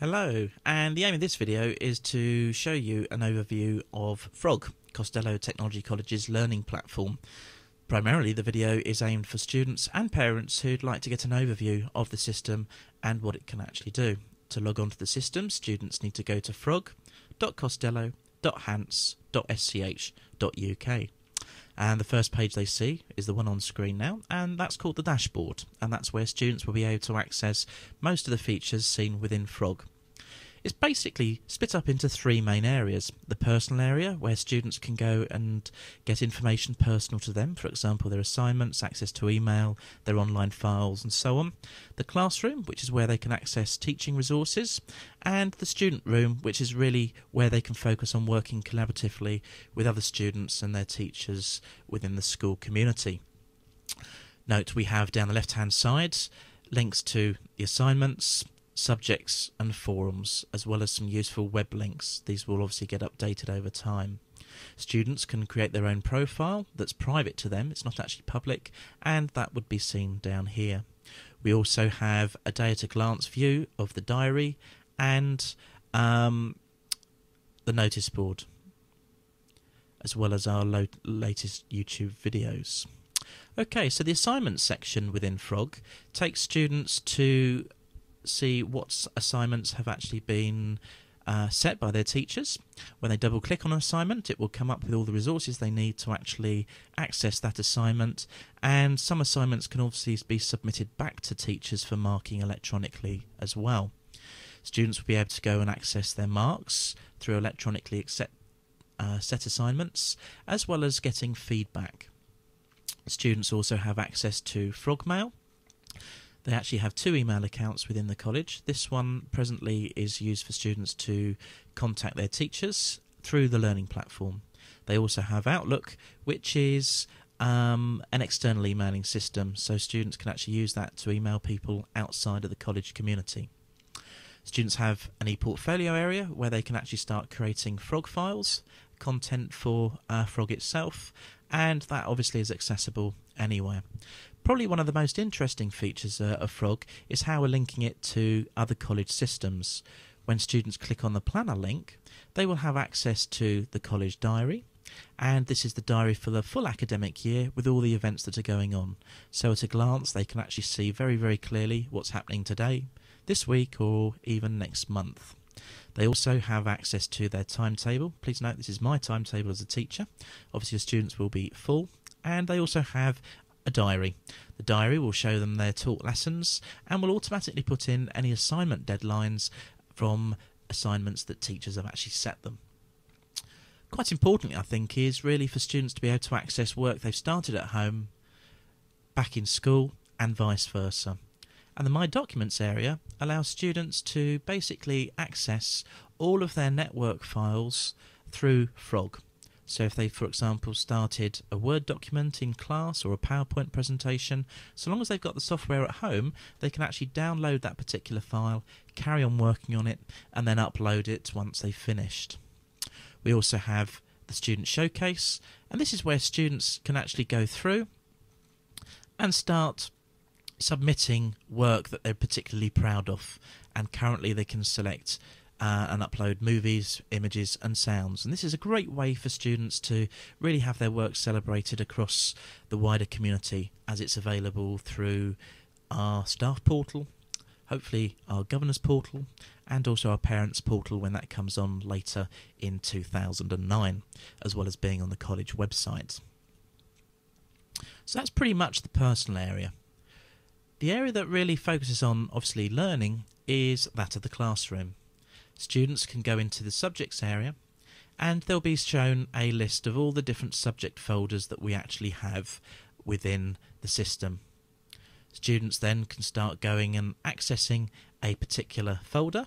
Hello, and the aim of this video is to show you an overview of Frog, Costello Technology College's learning platform. Primarily the video is aimed for students and parents who'd like to get an overview of the system and what it can actually do. To log on to the system, students need to go to frog.costello.hants.sch.uk. And the first page they see is the one on screen now, and that's called the dashboard, and that's where students will be able to access most of the features seen within Frog. It's basically split up into three main areas. The personal area, where students can go and get information personal to them, for example their assignments, access to email, their online files and so on. The classroom, which is where they can access teaching resources, and the student room, which is really where they can focus on working collaboratively with other students and their teachers within the school community. Note we have down the left hand side links to the assignments, subjects and forums, as well as some useful web links. These will obviously get updated over time. Students can create their own profile that's private to them, it's not actually public, and that would be seen down here. We also have a day-at-a-glance view of the diary and the notice board, as well as our latest YouTube videos. Okay, so the assignments section within Frog takes students to see what assignments have actually been set by their teachers. When they double click on an assignment, it will come up with all the resources they need to actually access that assignment, and some assignments can obviously be submitted back to teachers for marking electronically as well. Students will be able to go and access their marks through electronically set assignments, as well as getting feedback. Students also have access to Frogmail. They actually have two email accounts within the college. This one presently is used for students to contact their teachers through the learning platform. They also have Outlook, which is an external emailing system, so students can actually use that to email people outside of the college community. Students have an e-portfolio area where they can actually start creating Frog files, content for Frog itself, and that obviously is accessible anywhere. Probably one of the most interesting features of Frog is how we're linking it to other college systems. When students click on the planner link, they will have access to the college diary, and this is the diary for the full academic year with all the events that are going on. So at a glance they can actually see very, very clearly what's happening today, this week or even next month. They also have access to their timetable. Please note this is my timetable as a teacher. Obviously the students will be full, and they also have a diary. The diary will show them their taught lessons and will automatically put in any assignment deadlines from assignments that teachers have actually set them. Quite importantly, I think, is really for students to be able to access work they've started at home, back in school, and vice versa. And the My Documents area allows students to basically access all of their network files through Frog. So if they, for example, started a Word document in class or a PowerPoint presentation, so long as they've got the software at home, they can actually download that particular file, carry on working on it, and then upload it once they've finished. We also have the Student Showcase, and this is where students can actually go through and start submitting work that they're particularly proud of, and currently they can select and upload movies, images and sounds, and this is a great way for students to really have their work celebrated across the wider community, as it's available through our staff portal, hopefully our governors portal, and also our parents portal when that comes on later in 2009, as well as being on the college website. So that's pretty much the personal area. The area that really focuses on obviously learning is that of the classroom. Students can go into the subjects area, and they'll be shown a list of all the different subject folders that we actually have within the system. Students then can start going and accessing a particular folder,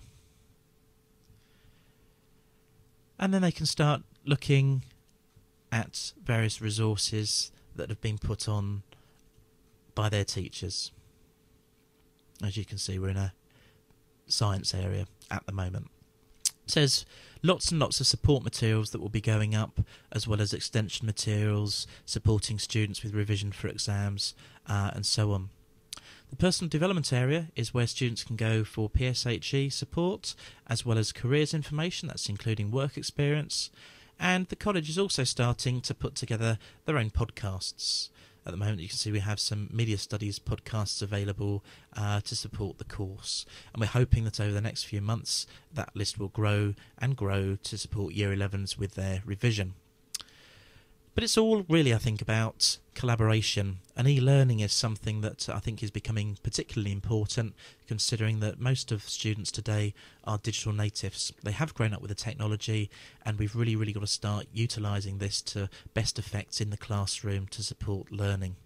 and then they can start looking at various resources that have been put on by their teachers. As you can see, we're in a science area at the moment. It says lots and lots of support materials that will be going up, as well as extension materials supporting students with revision for exams and so on. The personal development area is where students can go for PSHE support, as well as careers information, that's including work experience. And the college is also starting to put together their own podcasts. At the moment, you can see we have some media studies podcasts available to support the course. And we're hoping that over the next few months, that list will grow and grow to support Year 11s with their revision. But it's all really, I think, about collaboration, and e-learning is something that I think is becoming particularly important, considering that most of students today are digital natives. They have grown up with the technology, and we've really got to start utilising this to best effect in the classroom to support learning.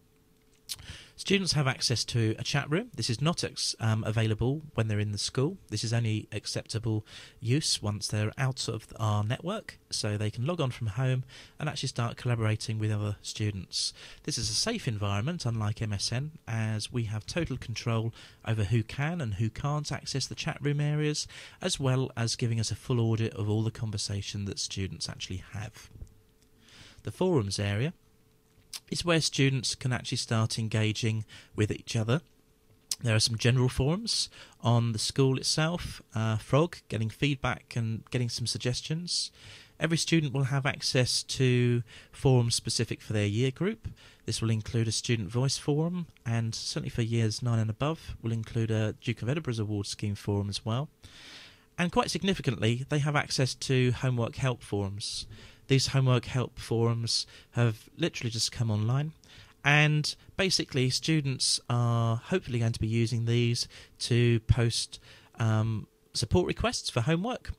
Students have access to a chat room. This is not available when they're in the school. This is only acceptable use once they're out of our network, so they can log on from home and actually start collaborating with other students. This is a safe environment, unlike MSN, as we have total control over who can and who can't access the chat room areas, as well as giving us a full audit of all the conversation that students actually have. The forums area is where students can actually start engaging with each other. There are some general forums on the school itself, Frog, getting feedback and getting some suggestions. Every student will have access to forums specific for their year group. This will include a student voice forum, and certainly for years 9 and above will include a Duke of Edinburgh's award scheme forum as well. And quite significantly, they have access to homework help forums. These homework help forums have literally just come online, and basically students are hopefully going to be using these to post support requests for homework,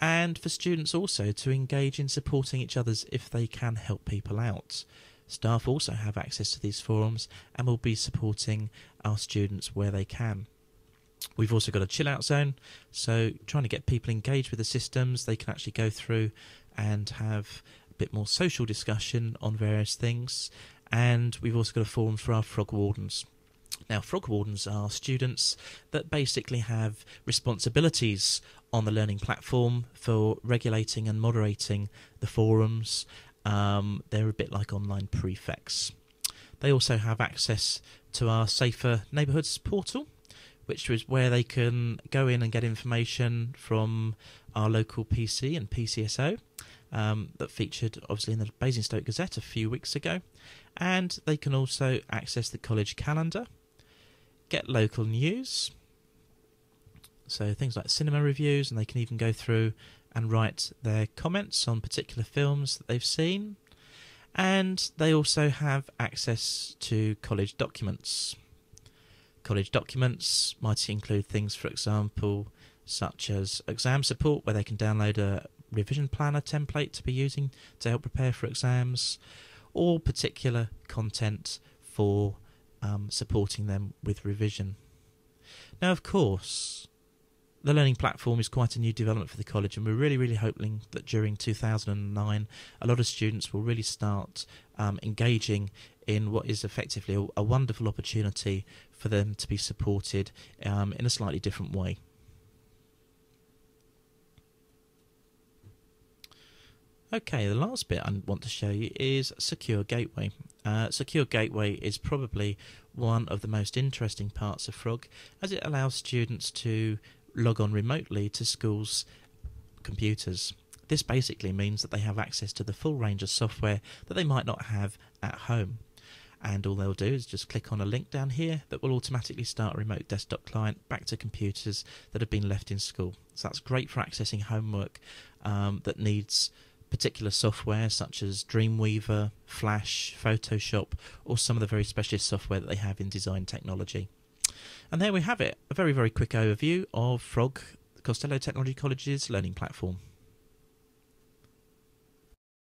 and for students also to engage in supporting each other if they can help people out. Staff also have access to these forums and will be supporting our students where they can. We've also got a chill out zone, so trying to get people engaged with the systems. They can actually go through and have a bit more social discussion on various things. And we've also got a forum for our Frog Wardens. Now, Frog Wardens are students that basically have responsibilities on the learning platform for regulating and moderating the forums. They're a bit like online prefects. They also have access to our Safer Neighbourhoods portal, which is where they can go in and get information from our local PC and PCSO that featured obviously in the Basingstoke Gazette a few weeks ago. And they can also access the college calendar, get local news, so things like cinema reviews, and they can even go through and write their comments on particular films that they've seen. And they also have access to college documents. College documents might include things, for example, such as exam support, where they can download a revision planner template to be using to help prepare for exams, or particular content for supporting them with revision. Now, of course, the learning platform is quite a new development for the college, and we're really hoping that during 2009 a lot of students will really start engaging in what is effectively a wonderful opportunity for them to be supported in a slightly different way. Okay, the last bit I want to show you is Secure Gateway. Secure Gateway is probably one of the most interesting parts of Frog, as it allows students to log on remotely to schools' computers. This basically means that they have access to the full range of software that they might not have at home. And all they'll do is just click on a link down here that will automatically start a remote desktop client back to computers that have been left in school. So that's great for accessing homework that needs particular software such as Dreamweaver, Flash, Photoshop, or some of the very specialist software that they have in design technology. And there we have it, a very quick overview of Frog, Costello Technology College's learning platform.